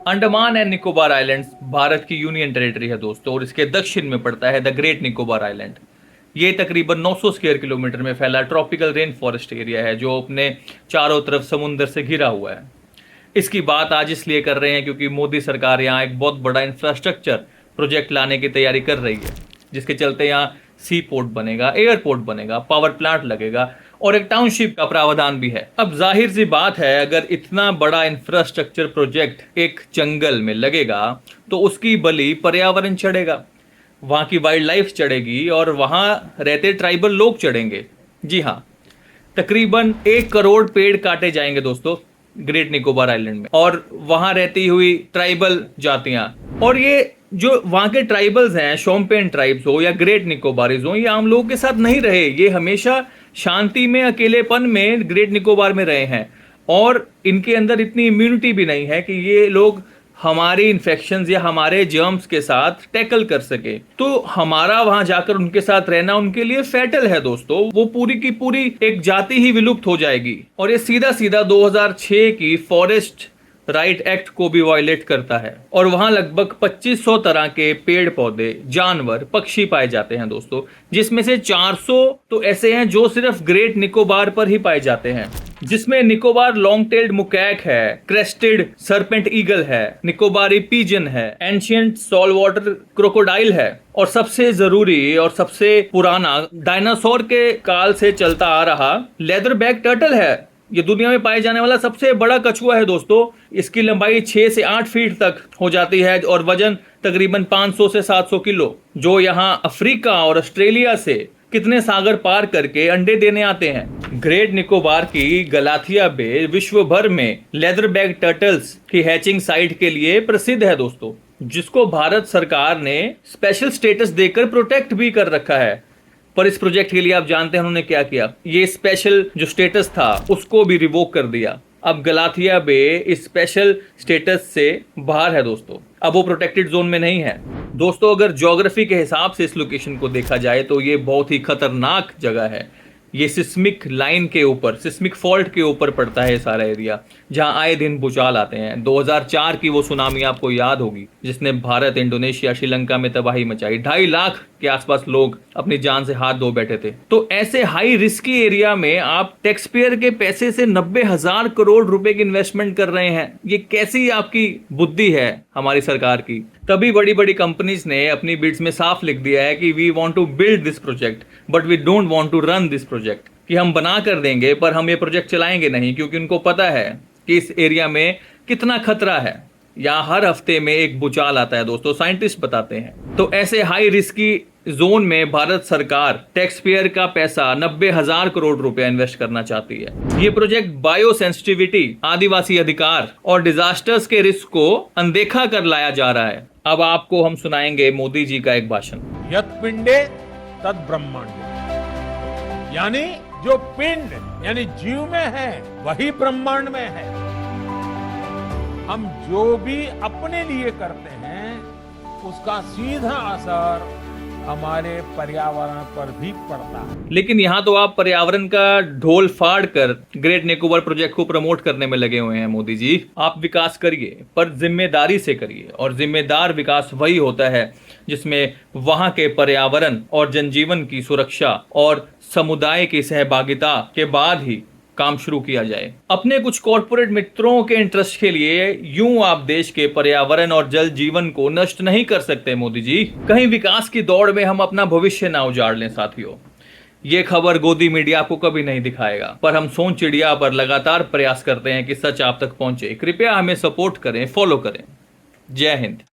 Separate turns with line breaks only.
Andaman and Nicobar islands Bharat की union territory है दोस्तों, और इसके दक्षिण में पड़ता है द ग्रेट निकोबार आइलैंड। ये तकरीबन 900 स्क्वायर किलोमीटर में फैला ट्रॉपिकल रेन फॉरेस्ट एरिया है जो अपने चारों तरफ समुंदर से घिरा हुआ है। इसकी बात आज इसलिए कर रहे हैं क्योंकि मोदी सरकार यहाँ एक बहुत बड़ा इंफ्रास्ट्रक्चर प्रोजेक्ट लाने की तैयारी कर रही है, जिसके चलते यहाँ सी पोर्ट बनेगा, एयरपोर्ट बनेगा, पावर प्लांट लगेगा और एक टाउनशिप का प्रावधान भी है। अब जाहिर सी बात है, अगर इतना बड़ा इंफ्रास्ट्रक्चर प्रोजेक्ट एक जंगल में लगेगा तो उसकी बलि पर्यावरण चढ़ेगा, वहां की वाइल्ड लाइफ चढ़ेगी और वहां रहते ट्राइबल लोग चढ़ेंगे। जी हाँ, तकरीबन 1 करोड़ पेड़ काटे जाएंगे दोस्तों ग्रेट निकोबार आइलैंड में, और वहां रहती हुई ट्राइबल जातियां, और ये जो वहां के ट्राइबल्स हैं, शोम्पेन ट्राइब्स हो या ग्रेट निकोबारीज हो, ये आम लोगों के साथ नहीं रहे। ये हमेशा शांति में, अकेलेपन में ग्रेट निकोबार में रहे हैं, और इनके अंदर इतनी इम्यूनिटी भी नहीं है कि ये लोग हमारी इन्फेक्शंस या हमारे जर्म्स के साथ टैकल कर सके। तो हमारा वहां जाकर उनके साथ रहना उनके लिए फैटल है दोस्तों। वो पूरी की पूरी एक जाति ही विलुप्त हो जाएगी, और ये सीधा सीधा 2006 की फॉरेस्ट राइट एक्ट को भी वायलेट करता है। और वहां लगभग 2500 तरह के पेड़ पौधे, जानवर, पक्षी पाए जाते हैं दोस्तों, जिसमें से 400 तो ऐसे हैं जो सिर्फ ग्रेट निकोबार पर ही पाए जाते हैं, जिसमें निकोबार लॉन्ग टेल्ड मुकैक है, क्रेस्टेड सरपेंट ईगल है, निकोबारी पिजन है, एंशियंट सॉल वाटर क्रोकोडाइल है, और सबसे जरूरी और सबसे पुराना डायनासोर के काल से चलता आ रहा लेदर बैक टर्टल है। ये दुनिया में पाए जाने वाला सबसे बड़ा कछुआ है दोस्तों। इसकी लंबाई 6 से 8 फीट तक हो जाती है और वजन तकरीबन 500 से 700 किलो, जो यहाँ अफ्रीका और ऑस्ट्रेलिया से कितने सागर पार करके अंडे देने आते हैं। ग्रेट निकोबार की गलाथिया बे विश्व भर में लेदर बैक टर्टल्स की हैचिंग साइट के लिए प्रसिद्ध है दोस्तों, जिसको भारत सरकार ने स्पेशल स्टेटस देकर प्रोटेक्ट भी कर रखा है। पर इस प्रोजेक्ट के लिए आप जानते हैं उन्होंने क्या किया? ये स्पेशल जो स्टेटस था उसको भी रिवोक कर दिया। अब गलाथिया बे इस स्पेशल स्टेटस से बाहर है दोस्तों, अब वो प्रोटेक्टेड जोन में नहीं है दोस्तों। अगर ज्योग्राफी के हिसाब से इस लोकेशन को देखा जाए तो ये बहुत ही खतरनाक जगह है। ये सिस्मिक लाइन के ऊपर, सिस्मिक फॉल्ट के ऊपर पड़ता है सारा एरिया, जहां आए दिन भूचाल आते हैं। 2004 की वो सुनामी आपको याद होगी जिसने भारत, इंडोनेशिया, श्रीलंका में तबाही मचाई। 2.5 लाख के आसपास लोग अपनी जान से हाथ धो बैठे थे। तो ऐसे हाई रिस्की एरिया में आप टैक्स पेयर के पैसे से 90,000 करोड़ रुपए की इन्वेस्टमेंट कर रहे हैं। ये कैसी आपकी बुद्धि है हमारी सरकार की? तभी बड़ी बड़ी कंपनीज ने अपनी बिड्स में साफ लिख दिया है कि we want to build this project but we don't want to run this project, कि हम बना कर देंगे पर हम ये प्रोजेक्ट चलाएंगे नहीं, क्योंकि उनको पता है कि इस एरिया में कितना खतरा है। यहाँ हर हफ्ते में एक भूचाल आता है दोस्तों, साइंटिस्ट बताते हैं। तो ऐसे हाई रिस्की जोन में भारत सरकार टैक्स पेयर का पैसा 90,000 करोड़ रुपया इन्वेस्ट करना चाहती है। ये प्रोजेक्ट बायो सेंसिटिविटी, आदिवासी अधिकार और डिजास्टर्स के रिस्क को अनदेखा कर लाया जा रहा है। अब आपको हम सुनाएंगे मोदी जी का एक भाषण।
यत् पिंडे तद ब्रह्मांड, यानी जो पिंड यानी जीव में है वही ब्रह्मांड में है। हम जो भी अपने लिए करते हैं उसका सीधा असर हमारे पर्यावरण पर भी पड़ता है।
लेकिन यहाँ तो आप पर्यावरण का ढोल फाड़ कर ग्रेट निकोबार प्रोजेक्ट को प्रमोट करने में लगे हुए हैं मोदी जी। आप विकास करिए पर जिम्मेदारी से करिए, और जिम्मेदार विकास वही होता है जिसमें वहां के पर्यावरण और जनजीवन की सुरक्षा और समुदाय की सहभागिता के बाद ही काम शुरू किया जाए। अपने कुछ कॉर्पोरेट मित्रों के इंटरेस्ट के लिए यूं आप देश के पर्यावरण और जल जीवन को नष्ट नहीं कर सकते मोदी जी। कहीं विकास की दौड़ में हम अपना भविष्य ना उजाड़ लें साथियों। ये खबर गोदी मीडिया आपको कभी नहीं दिखाएगा, पर हम सोन चिड़िया पर लगातार प्रयास करते हैं कि सच आप तक पहुंचे। कृपया हमें सपोर्ट करें, फॉलो करें। जय हिंद।